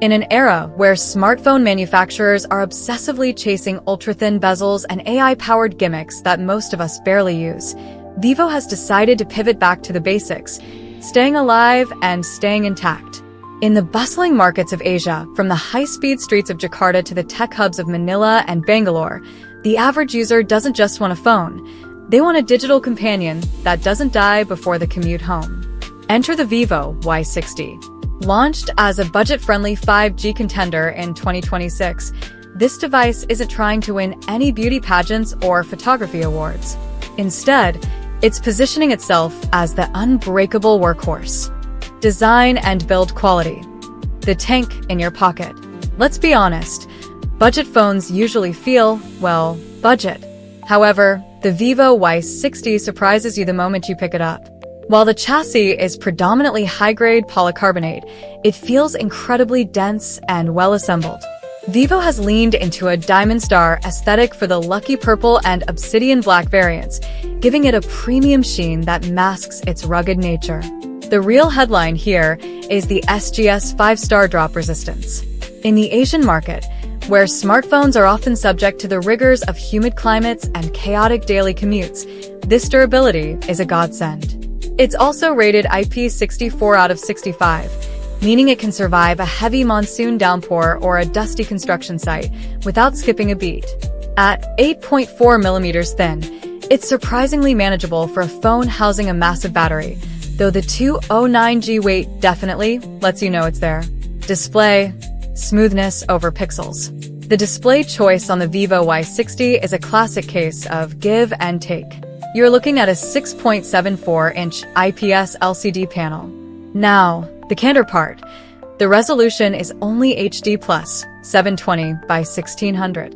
In an era where smartphone manufacturers are obsessively chasing ultra-thin bezels and AI-powered gimmicks that most of us barely use, Vivo has decided to pivot back to the basics, staying alive and staying intact. In the bustling markets of Asia, from the high-speed streets of Jakarta to the tech hubs of Manila and Bangalore, the average user doesn't just want a phone. They want a digital companion that doesn't die before the commute home. Enter the Vivo Y60. Launched as a budget-friendly 5G contender in 2026, this device isn't trying to win any beauty pageants or photography awards. Instead, it's positioning itself as the unbreakable workhorse. Design and build quality. The tank in your pocket. Let's be honest, budget phones usually feel, well, budget. However, the Vivo Y60 surprises you the moment you pick it up. While the chassis is predominantly high-grade polycarbonate, it feels incredibly dense and well-assembled. Vivo has leaned into a diamond star aesthetic for the lucky purple and obsidian black variants, giving it a premium sheen that masks its rugged nature. The real headline here is the SGS 5-star drop resistance. In the Asian market, where smartphones are often subject to the rigors of humid climates and chaotic daily commutes, this durability is a godsend. It's also rated IP64 out of 65, meaning it can survive a heavy monsoon downpour or a dusty construction site without skipping a beat. At 8.4 millimeters thin, it's surprisingly manageable for a phone housing a massive battery, though the 209G weight definitely lets you know it's there. Display. Smoothness over pixels. The display choice on the Vivo Y60 is a classic case of give and take. You're looking at a 6.74-inch IPS LCD panel. Now, the candor part. The resolution is only HD+, 720 by 1600.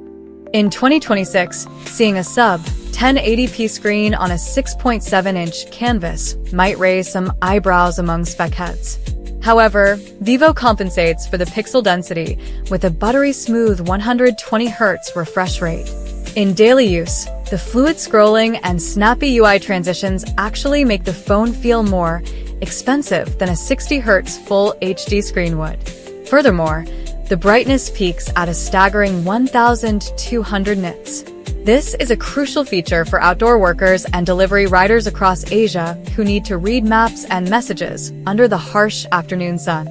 In 2026, seeing a sub-1080p screen on a 6.7-inch canvas might raise some eyebrows among spec heads. However, Vivo compensates for the pixel density with a buttery-smooth 120Hz refresh rate. In daily use, the fluid scrolling and snappy UI transitions actually make the phone feel more expensive than a 60Hz full HD screen would. Furthermore, the brightness peaks at a staggering 1,200 nits. This is a crucial feature for outdoor workers and delivery riders across Asia who need to read maps and messages under the harsh afternoon sun.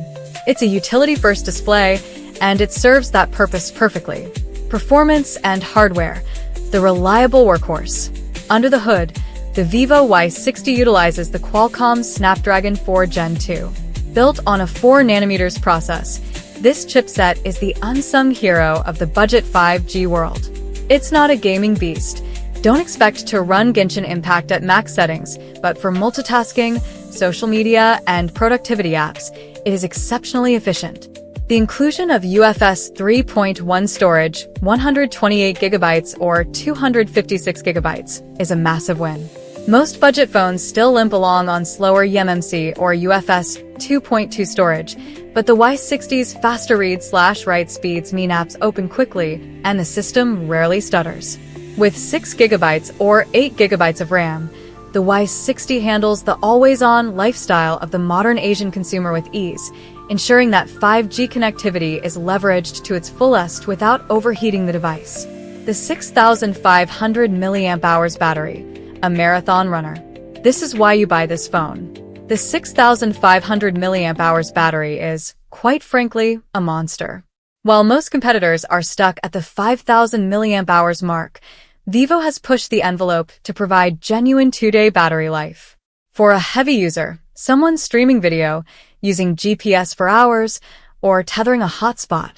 It's a utility-first display, and it serves that purpose perfectly. Performance and hardware. The reliable workhorse. Under the hood, the Vivo Y60 utilizes the Qualcomm Snapdragon 4 Gen 2. Built on a 4nm process, this chipset is the unsung hero of the budget 5G world. It's not a gaming beast. Don't expect to run Genshin Impact at max settings, but for multitasking, social media, and productivity apps, it is exceptionally efficient. The inclusion of UFS 3.1 storage, 128GB or 256GB, is a massive win. Most budget phones still limp along on slower eMMC or UFS 2.2 storage, but the Y60's faster read/write speeds mean apps open quickly, and the system rarely stutters. With 6GB or 8GB of RAM, the Y60 handles the always-on lifestyle of the modern Asian consumer with ease, ensuring that 5G connectivity is leveraged to its fullest without overheating the device. The 6,500 mAh battery, a marathon runner. This is why you buy this phone. The 6,500 mAh battery is, quite frankly, a monster. While most competitors are stuck at the 5,000 mAh mark, Vivo has pushed the envelope to provide genuine 2-day battery life. For a heavy user, someone streaming video, using GPS for hours, or tethering a hotspot,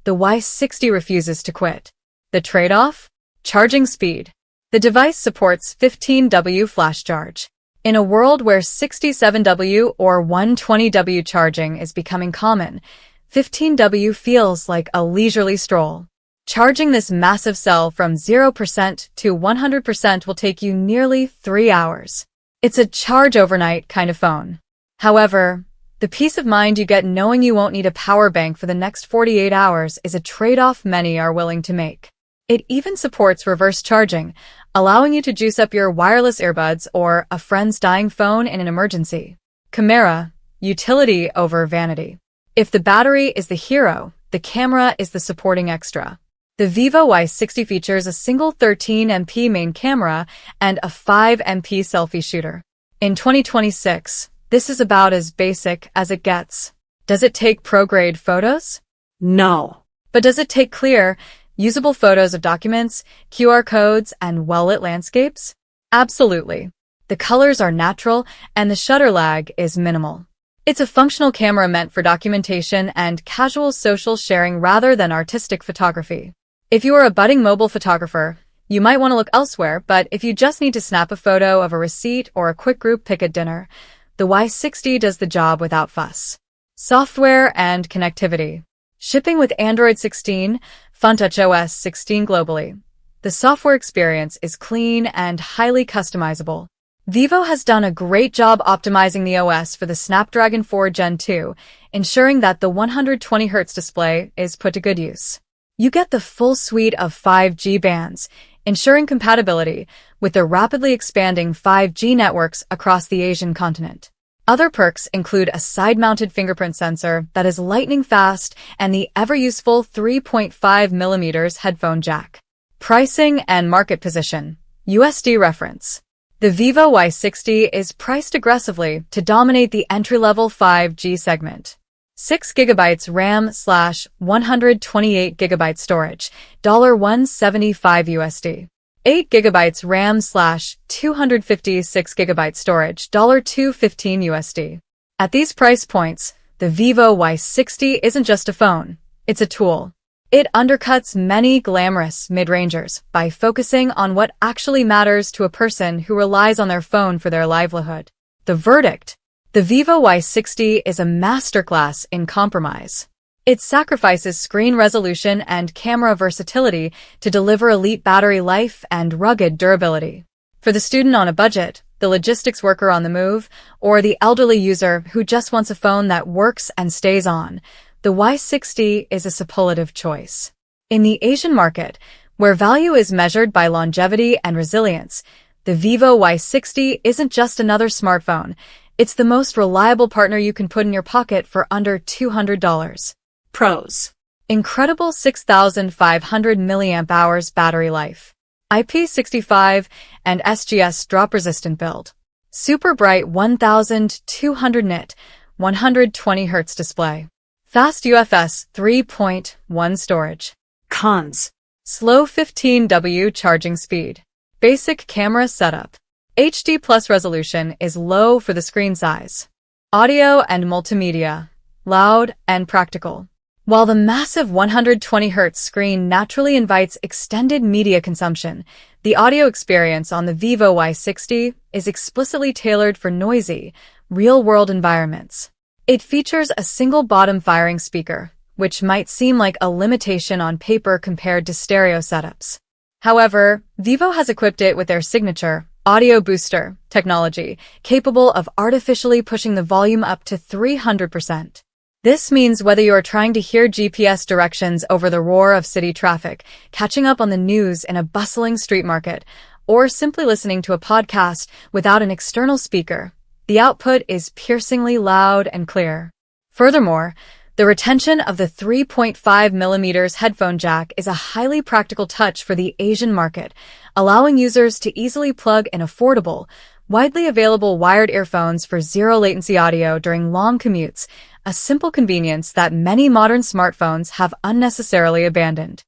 the Y60 refuses to quit. The trade-off? Charging speed. The device supports 15W flash charge. In a world where 67W or 120W charging is becoming common, 15W feels like a leisurely stroll. Charging this massive cell from 0% to 100% will take you nearly 3 hours. It's a charge overnight kind of phone. However, the peace of mind you get knowing you won't need a power bank for the next 48 hours is a trade-off many are willing to make. It even supports reverse charging, allowing you to juice up your wireless earbuds or a friend's dying phone in an emergency. Camera, utility over vanity. If the battery is the hero, the camera is the supporting extra. The Vivo Y60 features a single 13MP main camera and a 5MP selfie shooter. In 2026, this is about as basic as it gets. Does it take pro-grade photos? No. But does it take clear, usable photos of documents, QR codes, and well-lit landscapes? Absolutely. The colors are natural, and the shutter lag is minimal. It's a functional camera meant for documentation and casual social sharing rather than artistic photography. If you are a budding mobile photographer, you might want to look elsewhere, but if you just need to snap a photo of a receipt or a quick group pic at dinner, the Y60 does the job without fuss. Software and connectivity. Shipping with Android 16, OS 16 globally. The software experience is clean and highly customizable. Vivo has done a great job optimizing the OS for the Snapdragon 4 Gen 2, ensuring that the 120Hz display is put to good use. You get the full suite of 5G bands, ensuring compatibility with the rapidly expanding 5G networks across the Asian continent. Other perks include a side-mounted fingerprint sensor that is lightning fast and the ever-useful 3.5mm headphone jack. Pricing and market position. USD reference. The Vivo Y60 is priced aggressively to dominate the entry-level 5G segment. 6GB RAM/128GB storage, $175 USD. 8GB RAM/256GB storage, $215 USD. At these price points, the Vivo Y60 isn't just a phone, it's a tool. It undercuts many glamorous mid-rangers by focusing on what actually matters to a person who relies on their phone for their livelihood. The verdict: the Vivo Y60 is a masterclass in compromise. It sacrifices screen resolution and camera versatility to deliver elite battery life and rugged durability. For the student on a budget, the logistics worker on the move, or the elderly user who just wants a phone that works and stays on, the Y60 is a superlative choice. In the Asian market, where value is measured by longevity and resilience, the Vivo Y60 isn't just another smartphone. It's the most reliable partner you can put in your pocket for under $200. Pros. Incredible 6,500 mAh battery life. IP65 and SGS drop-resistant build. Super bright 1200 nit, 120Hz display. Fast UFS 3.1 storage. Cons. Slow 15W charging speed. Basic camera setup. HD plus resolution is low for the screen size. Audio and multimedia. Loud and practical. While the massive 120Hz screen naturally invites extended media consumption, the audio experience on the Vivo Y60 is explicitly tailored for noisy, real-world environments. It features a single bottom-firing speaker, which might seem like a limitation on paper compared to stereo setups. However, Vivo has equipped it with their signature audio booster technology, capable of artificially pushing the volume up to 300%. This means whether you are trying to hear GPS directions over the roar of city traffic, catching up on the news in a bustling street market, or simply listening to a podcast without an external speaker, the output is piercingly loud and clear. Furthermore, the retention of the 3.5mm headphone jack is a highly practical touch for the Asian market, allowing users to easily plug in affordable, widely available wired earphones for zero-latency audio during long commutes, a simple convenience that many modern smartphones have unnecessarily abandoned.